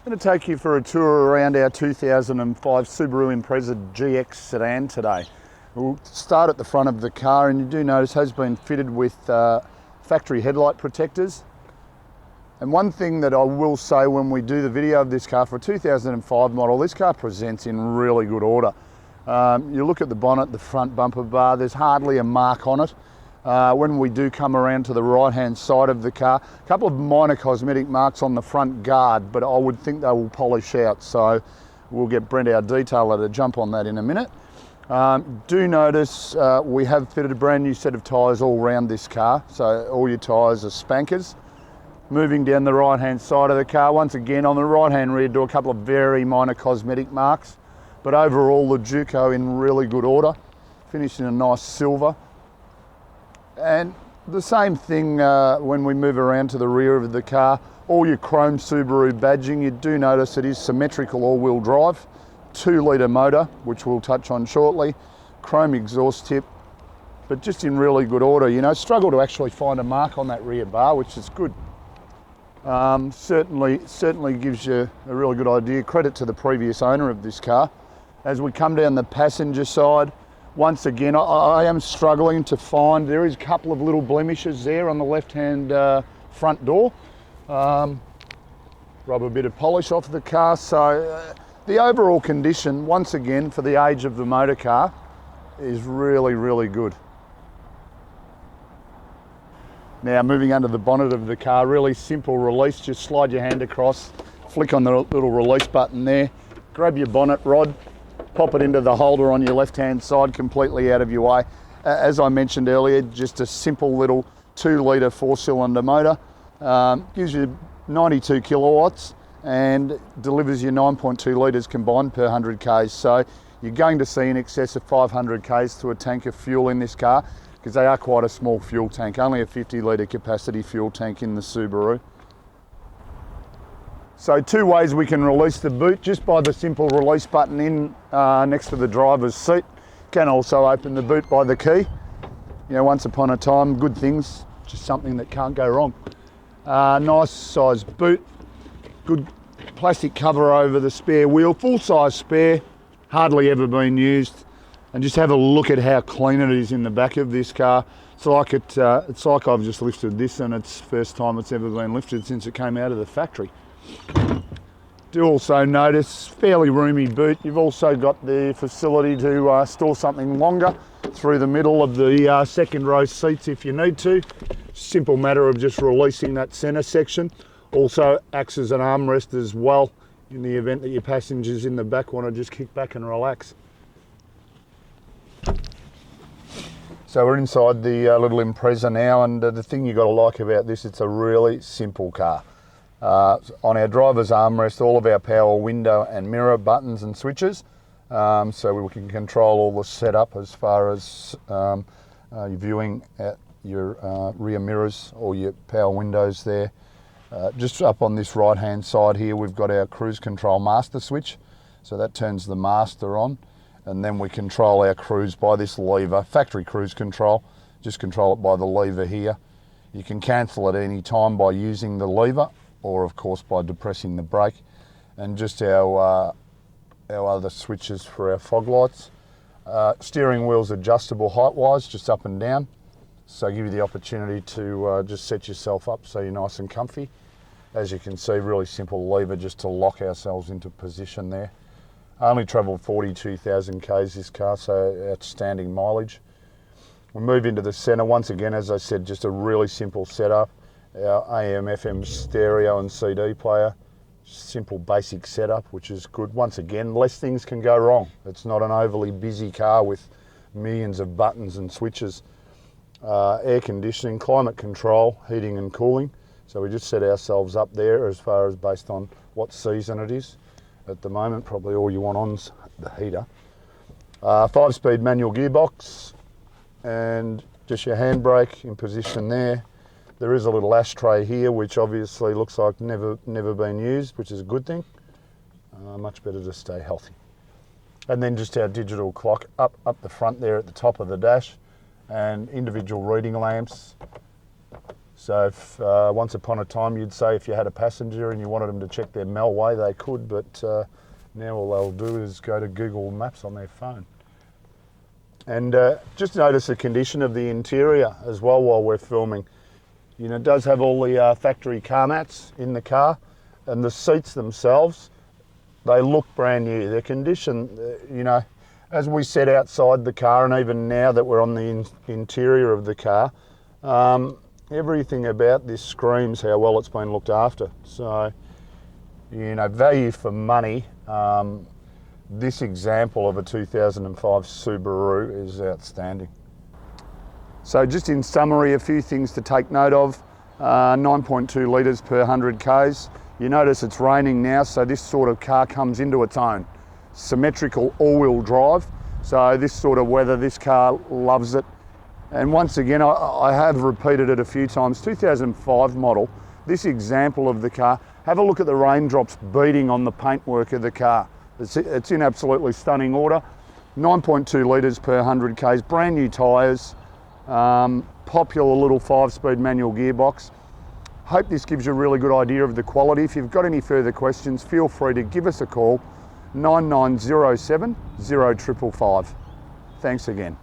I'm going to take you for a tour around our 2005 Subaru Impreza GX sedan today. We'll start at the front of the car, and you do notice it has been fitted with factory headlight protectors. And one thing that I will say when we do the video of this car, for a 2005 model, this car presents in really good order. You look at the bonnet, the front bumper bar, there's hardly a mark on it. When we do come around to the right hand side of the car, a couple of minor cosmetic marks on the front guard, but I would think they will polish out, so we'll get Brent, our detailer, to jump on that in a minute. Do notice we have fitted a brand new set of tyres all around this car, so all your tyres are spankers. Moving down the right hand side of the car, once again on the right hand rear door, a couple of very minor cosmetic marks, but overall the Duco in really good order, finished in a nice silver. And the same thing when we move around to the rear of the car, all your chrome Subaru badging. You do notice it is symmetrical all-wheel drive, 2-litre motor, which we'll touch on shortly, chrome exhaust tip, but just in really good order. You know, struggle to actually find a mark on that rear bar, which is good. Certainly gives you a really good idea. Credit to the previous owner of this car. As we come down the passenger side, once again, I am struggling to find, there is a couple of little blemishes there on the left-hand front door. Rub a bit of polish off the car. So the overall condition, once again, for the age of the motor car, is really, really good. Now moving under the bonnet of the car, really simple release. Just slide your hand across, flick on the little release button there, grab your bonnet rod, pop it into the holder on your left-hand side, completely out of your way. As I mentioned earlier, just a simple little 2-litre 4-cylinder motor. Gives you 92 kilowatts and delivers you 9.2 litres combined per 100 k's. So you're going to see in excess of 500 k's to a tank of fuel in this car, because they are quite a small fuel tank, only a 50-litre capacity fuel tank in the Subaru. So two ways we can release the boot, just by the simple release button in next to the driver's seat. Can also open the boot by the key. You know, once upon a time, good things, just something that can't go wrong. Nice sized boot, good plastic cover over the spare wheel, full size spare, hardly ever been used. And just have a look at how clean it is in the back of this car. It's like I've just lifted this, and it's the first time it's ever been lifted since it came out of the factory. Do also notice, fairly roomy boot. You've also got the facility to store something longer through the middle of the second row seats if you need to. Simple matter of just releasing that centre section. Also acts as an armrest as well in the event that your passengers in the back want to just kick back and relax. So we're inside the little Impreza now, and the thing you've got to like about this, it's a really simple car. On our driver's armrest, all of our power window and mirror buttons and switches, so we can control all the setup as far as your viewing at your rear mirrors or your power windows there. Just up on this right hand side here, we've got our cruise control master switch, so that turns the master on, and then we control our cruise by this lever, factory cruise control. Just control it by the lever here. You can cancel at any time by using the lever, or of course by depressing the brake. And just our other switches for our fog lights. Steering wheel's adjustable height-wise, just up and down, so give you the opportunity to just set yourself up so you're nice and comfy. As you can see, really simple lever just to lock ourselves into position there. Only travelled 42,000 k's this car, so outstanding mileage. We move into the centre. Once again, as I said, just a really simple setup. Our AM, FM stereo and CD player. Simple basic setup, which is good. Once again, less things can go wrong. It's not an overly busy car with millions of buttons and switches. Air conditioning, climate control, heating and cooling. So we just set ourselves up there as far as based on what season it is. At the moment, probably all you want on's the heater. 5-speed manual gearbox, and just your handbrake in position there. There is a little ashtray here, which obviously looks like never been used, which is a good thing. Much better to stay healthy. And then just our digital clock up the front there at the top of the dash, and individual reading lamps, So if once upon a time you'd say if you had a passenger and you wanted them to check their Melway, they could, but now all they'll do is go to Google Maps on their phone. And just notice the condition of the interior as well while we're filming. You know, it does have all the factory car mats in the car, and the seats themselves, they look brand new. The condition, you know, as we set outside the car, and even now that we're on the interior of the car, everything about this screams how well it's been looked after. So, you know, value for money. This example of a 2005 Subaru is outstanding. So just in summary, a few things to take note of. 9.2 litres per 100 Ks. You notice it's raining now, so this sort of car comes into its own. Symmetrical all-wheel drive. So this sort of weather, this car loves it. And once again, I have repeated it a few times, 2005 model, this example of the car, have a look at the raindrops beating on the paintwork of the car. It's in absolutely stunning order. 9.2 litres per 100 Ks, brand new tyres, popular little 5-speed manual gearbox. Hope this gives you a really good idea of the quality. If you've got any further questions, feel free to give us a call, 9907 0555. Thanks again.